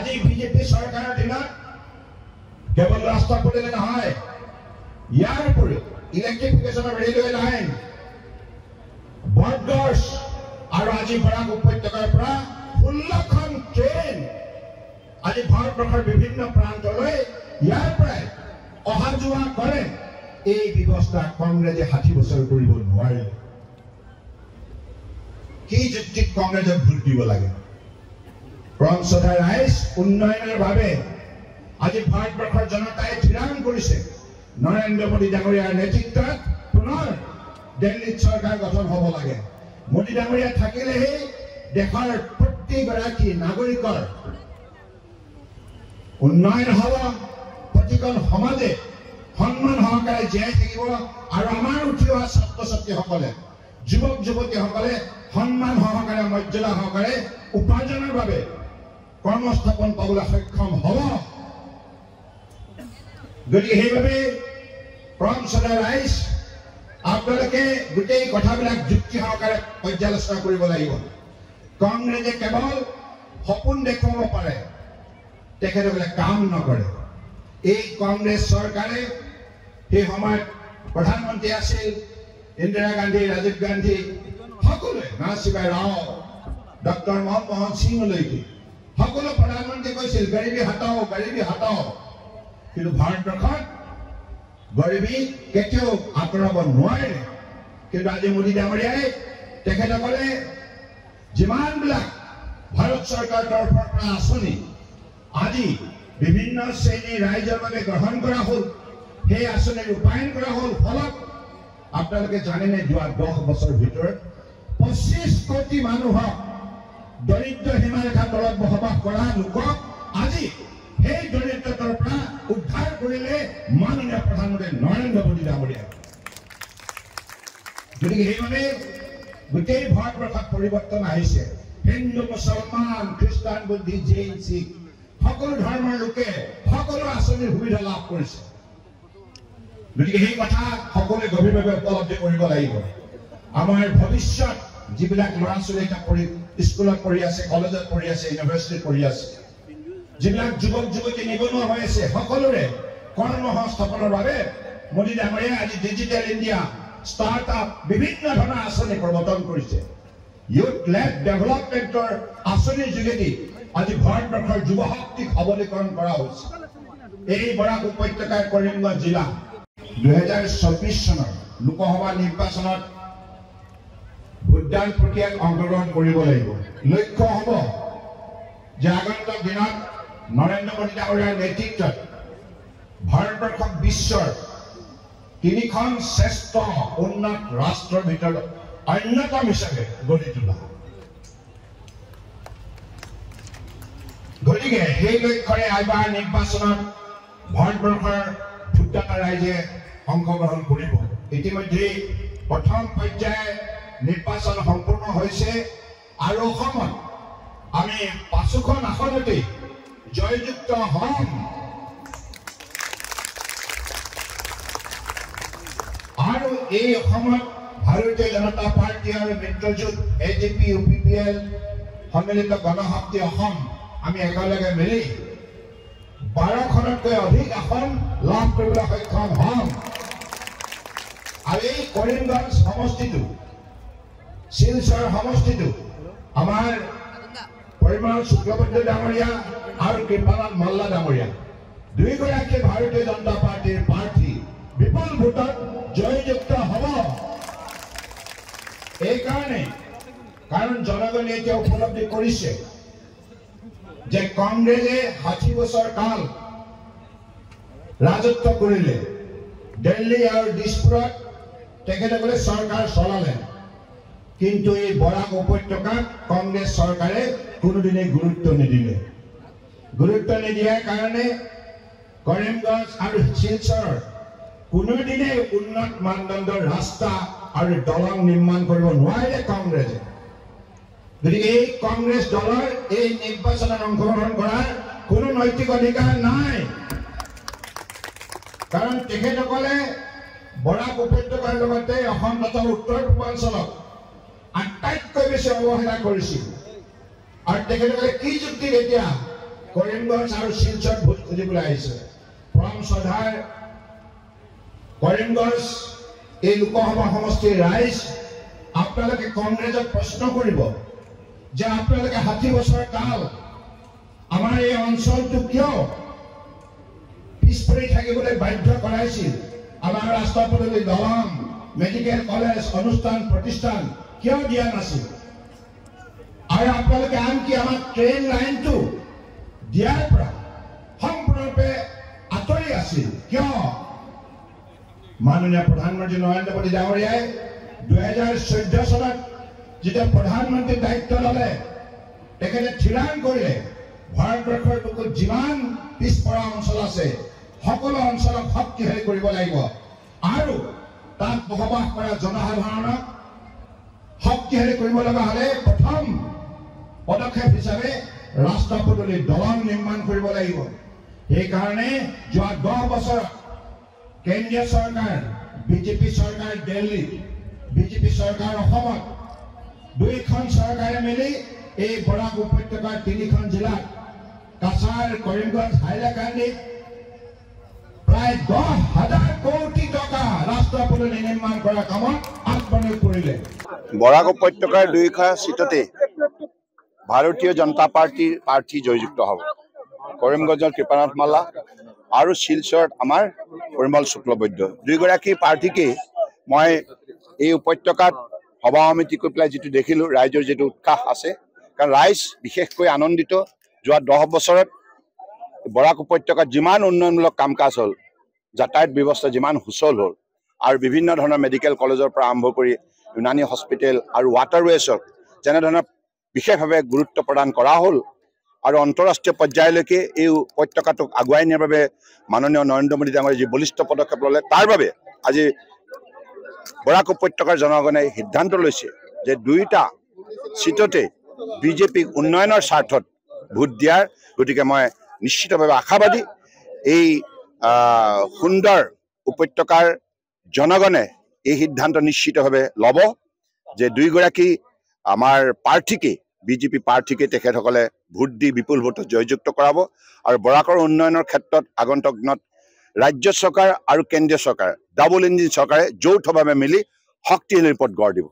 আজি বিজেপি চৰকাৰৰ দিনত কেৱল ৰাস্তা পদূলি নহয়, ইয়াৰ উপৰিও ইলেক্ট্ৰিফিকেশ্যনৰ ৰেলৱে লাইন, বটগছ আৰু আজি বৰাক উপত্যকাৰ পৰা 16খন ট্ৰেইন আজি ভাৰতবৰ্ষৰ বিভিন্ন প্ৰান্তলৈ ইয়াৰ পৰাই অহা যোৱা কৰে। এই ব্যৱস্থা কংগ্ৰেছে 60 বছৰ কৰিব নোৱাৰিলে। কি যুক্তিত কংগ্ৰেছে ভোট দিব লাগে? প্ৰমসদা ৰাইজ উন্নয়নৰ বাবে আজি ভাৰতবৰ্ষৰ জনতাই থিৰাং কৰিছে নৰেন্দ্ৰ মোদী ডাঙৰীয়াৰ নেতৃত্বত পুনৰ দিল্লীত চৰকাৰ গঠন হ'ব লাগে। মোদী ডাঙৰীয়া থাকিলেহে দেশৰ প্ৰতিগৰাকী নাগৰিকৰ উন্নয়ন হ'ব, প্ৰতিখন সমাজে সন্মান সহকাৰে জীয়াই থাকিব আৰু আমাৰ উঠি অহা ছাত্ৰ ছাত্ৰীসকলে, যুৱক যুৱতীসকলে সন্মান সহকাৰে, মৰ্যাদা সহকাৰে উপাৰ্জনৰ বাবে কৰ্মস্থাপন পাবলৈ সক্ষম হ'ব। গতিকে সেইবাবে প্ৰমসদা ৰাইজ আপোনালোকে গোটেই কথাবিলাক যুক্তি সহকাৰে পৰ্যালোচনা কৰিব লাগিব। কংগ্ৰেছে কেৱল সপোন দেখুৱাব পাৰে, তেখেতসকলে কাম নকৰে। এই কংগ্ৰেছ চৰকাৰে সেই সময়ত প্ৰধানমন্ত্ৰী আছিল ইন্দিৰা গান্ধী, ৰাজীৱ গান্ধী, সকলোৱে, নৰসিংহ ৰাও, ডক্টৰ মনমোহন সিংলৈকে সকলো প্ৰধানমন্ত্ৰীয়ে কৈছিল গৰীবী হটাও, গৰীবী হটাও। কিন্তু ভাৰতবৰ্ষত গৰীবী কেতিয়াও আঁতৰাব নোৱাৰে। কিন্তু আজি মোদী ডাঙৰীয়াই তেখেতসকলে যিমানবিলাক ভাৰত চৰকাৰৰ তৰফৰ পৰা আঁচনি আজি বিভিন্ন শ্ৰেণীৰ ৰাইজৰ বাবে গ্ৰহণ কৰা হ'ল, সেই আঁচনি ৰূপায়ণ কৰা হ'ল। ফলত আপোনালোকে জানেনে, যোৱা 10 বছৰ ভিতৰত 25 কোটি মানুহক, দৰিদ্ৰ সীমাৰেখাৰ তলত বসবাস কৰা লোকক আজি সেই দৰিদ্ৰতাৰ পৰা উদ্ধাৰ কৰিলে মাননীয় প্ৰধানমন্ত্ৰী নৰেন্দ্ৰ মোদী ডাঙৰীয়াই। গতিকে সেইবাবে গোটেই ভাৰতবৰ্ষত পৰিৱৰ্তন আহিছে। হিন্দু, মুছলমান, খ্ৰীষ্টান, বুদ্ধি, জৈন, শিখ সকলো ধৰ্মৰ লোকে সকলো আঁচনিৰ সুবিধা লাভ কৰিছে। গতিকে সেই কথা সকলোৱে গভীৰভাৱে উপলব্ধি কৰিব লাগিব। আমাৰ ভৱিষ্যত যিবিলাক ল'ৰা ছোৱালী স্কুলত পঢ়ি আছে, কলেজত পঢ়ি আছে, ইউনিভাৰ্চিটিত পঢ়ি আছে, যিবিলাক যুৱক যুৱতী নিবনুৱা হৈ আছে, সকলোৰে কৰ্ম সংস্থাপনৰ বাবে মোদী ডাঙৰীয়াই আজি ডিজিটেল ইণ্ডিয়া, ষ্টাৰ্টআপ বিভিন্ন ধৰণৰ আঁচনি প্ৰৱৰ্তন কৰিছে। ইউথ লেড ডেভেলপমেণ্টৰ আঁচনিৰ যোগেদি আজি ভাৰতবৰ্ষৰ যুৱ শক্তিক সবলীকৰণ কৰা হৈছে। এই বৰাক উপত্যকাৰ কৰিমগঞ্জ জিলা 2024 চনৰ লোকসভা নিৰ্বাচনত ভোটদান প্ৰক্ৰিয়াত অংশগ্ৰহণ কৰিব লাগিব। লক্ষ্য হ'ব যে আগন্তুক দিনত নৰেন্দ্ৰ মোদী ডাঙৰীয়াৰ নেতৃত্বত ভাৰতবৰ্ষক বিশ্বৰ 3খন শ্ৰেষ্ঠ উন্নত ৰাষ্ট্ৰৰ ভিতৰত অন্যতম হিচাপে গঢ়ি তোলা। গতিকে সেই লক্ষ্যৰে এইবাৰ নিৰ্বাচনত ভাৰতবৰ্ষৰ ভোটদাতা ৰাইজে অংশগ্ৰহণ কৰিব। ইতিমধ্যে প্ৰথম পৰ্যায়ে নিৰ্বাচন সম্পূৰ্ণ হৈছে আৰু অসমত আমি 5খন আসনতে জয়যুক্ত হ'ম। আৰু এই অসমত ভাৰতীয় জনতা পাৰ্টি আৰু মিত্ৰজোঁট AJP, UPPL, সন্মিলিত গণশক্তি অসম আমি একেলগে মিলি 12খনতকৈ অধিক আসন লাভ কৰিবলৈ সক্ষম হ'ম। আৰু এই কৰিমগঞ্জ সমষ্টিটো, শিলচৰ সমষ্টিটো আমাৰ পৰিমল শুক্লবৈদ্য ডাঙৰীয়া আৰু কৃপালাল মল্লা ডাঙৰীয়া দুয়োগৰাকী ভাৰতীয় জনতা পাৰ্টিৰ প্ৰাৰ্থী বিপুল ভোটত জয়যুক্ত হ'ব। এইকাৰণে কাৰণ জনগণে এতিয়া উপলব্ধি কৰিছে যে কংগ্ৰেছে 60 বছৰ কাল ৰাজত্ব কৰিলে, দিল্লী আৰু দিছপুৰত তেখেতসকলে চৰকাৰ চলালে, কিন্তু এই বৰাক উপত্যকাত কংগ্ৰেছ চৰকাৰে কোনোদিনে গুৰুত্ব নিদিলে। গুৰুত্ব নিদিয়াৰ কাৰণে কৰিমগঞ্জ আৰু শিলচৰ কোনোদিনে উন্নত মানদণ্ডৰ ৰাস্তা আৰু দলং নিৰ্মাণ কৰিব নোৱাৰিলে কংগ্ৰেছে। গতিকে এই কংগ্ৰেছ দলৰ এই নিৰ্বাচনত অংশগ্ৰহণ কৰাৰ কোনো নৈতিক অধিকাৰ নাই। কাৰণ তেখেতসকলে বৰাক উপত্যকাৰ লগতে অসম তথা উত্তৰ পূৰ্বাঞ্চলক আটাইতকৈ বেছি অৱহেলা কৰিছিল। আৰু তেখেতসকলে কি যুক্তিত এতিয়া কৰিমগঞ্জ আৰু শিলচৰত ভোট খুজিবলৈ আহিছে। পৰম শ্ৰদ্ধাৰ কৰিমগঞ্জ এই লোকসভা সমষ্টিৰ ৰাইজ, আপোনালোকে কংগ্ৰেছক প্ৰশ্ন কৰিব যে আপোনালোকে 60 বছৰ কাল আমাৰ এই অঞ্চলটো কিয় পিছ পৰি থাকিবলৈ বাধ্য কৰাইছিল? আমাৰ ৰাস্তা পদূলি, দলং, মেডিকেল কলেজ, অনুষ্ঠান প্ৰতিষ্ঠান কিয় দিয়া নাছিল? আৰু আপোনালোকে আনকি আমাৰ ট্ৰেইন লাইনটো দিয়াৰ পৰা সম্পূৰ্ণৰূপে আঁতৰি আছিল কিয়? মাননীয় প্ৰধানমন্ত্ৰী নৰেন্দ্ৰ মোদী ডাঙৰীয়াই 2014 চনত যেতিয়া প্ৰধানমন্ত্ৰীৰ দায়িত্ব ল'লে, তেখেতে থিৰাং কৰিলে ভাৰতবৰ্ষৰ বুকুত যিমান পিছপৰা অঞ্চল আছে সকলো অঞ্চলক শক্তিশালী কৰিব লাগিব আৰু তাত বসবাস কৰা জনসাধাৰণক শক্তিশালী কৰিব লগা হ'লে প্ৰথম পদক্ষেপ হিচাপে ৰাস্তা পদূলি, দলং নিৰ্মাণ কৰিব লাগিব। সেইকাৰণে যোৱা 10 বছৰত কেন্দ্ৰীয় চৰকাৰ, বিজেপি চৰকাৰ দিল্লীত, বিজেপি চৰকাৰ অসমত, দুইখন চৰকাৰে মিলি এই বৰাক উপত্যকাৰ 3খন জিলাত কাছাৰ, কৰিমগঞ্জ, হাইলাকান্দিত প্ৰায় 10,000 কোটি টকা ৰাস্তা পদূলি নিৰ্মাণ কৰাৰ কামত আত্মনিয়োগ কৰিলে। বৰাক উপত্যকাৰ 2খন সিটতে ভাৰতীয় জনতা পাৰ্টিৰ প্ৰাৰ্থী জয়যুক্ত হ'ব। কৰিমগঞ্জৰ কৃপানাথ মাল্লা আৰু শিলচৰত আমাৰ পৰিমল শুক্লবৈদ্য, দুয়োগৰাকী প্ৰাৰ্থীকে মই এই উপত্যকাত সভা সমিতি কৰি পেলাই যিটো দেখিলোঁ, ৰাইজৰ যিটো উৎসাহ আছে, কাৰণ ৰাইজ বিশেষকৈ আনন্দিত। যোৱা 10 বছৰত বৰাক উপত্যকাত যিমান উন্নয়নমূলক কাম কাজ হ'ল, যাতায়াত ব্যৱস্থা যিমান সুচল হ'ল আৰু বিভিন্ন ধৰণৰ মেডিকেল কলেজৰ পৰা আৰম্ভ কৰি ইউনানী হস্পিটেল আৰু ৱাটাৰৱেজক যেনেধৰণৰ বিশেষভাৱে গুৰুত্ব প্ৰদান কৰা হ'ল আৰু আন্তঃৰাষ্ট্ৰীয় পৰ্যায়লৈকে এই উপত্যকাটোক আগুৱাই নিয়াৰ বাবে মাননীয় নৰেন্দ্ৰ মোদী ডাঙৰীয়াই যি বলিষ্ঠ পদক্ষেপ ল'লে, তাৰ বাবে আজি বৰাক উপত্যকাৰ জনগণে সিদ্ধান্ত লৈছে যে 2টা সিটতে বিজেপিক উন্নয়নৰ স্বাৰ্থত ভোট দিয়াৰ। গতিকে মই নিশ্চিতভাৱে আশাবাদী এই সুন্দৰ উপত্যকাৰ জনগণে এই সিদ্ধান্ত নিশ্চিতভাৱে ল'ব যে দুয়োগৰাকী আমাৰ প্ৰাৰ্থীকে, বিজেপি প্ৰাৰ্থীকে তেখেতসকলে ভোট দি বিপুল ভোটত জয়যুক্ত কৰাব আৰু বৰাকৰ উন্নয়নৰ ক্ষেত্ৰত আগন্তুক দিনত ৰাজ্য চৰকাৰ আৰু কেন্দ্ৰীয় চৰকাৰ, ডাবল ইঞ্জিন চৰকাৰে যৌথভাৱে মিলি শক্তিশালী পথ গঢ় দিব।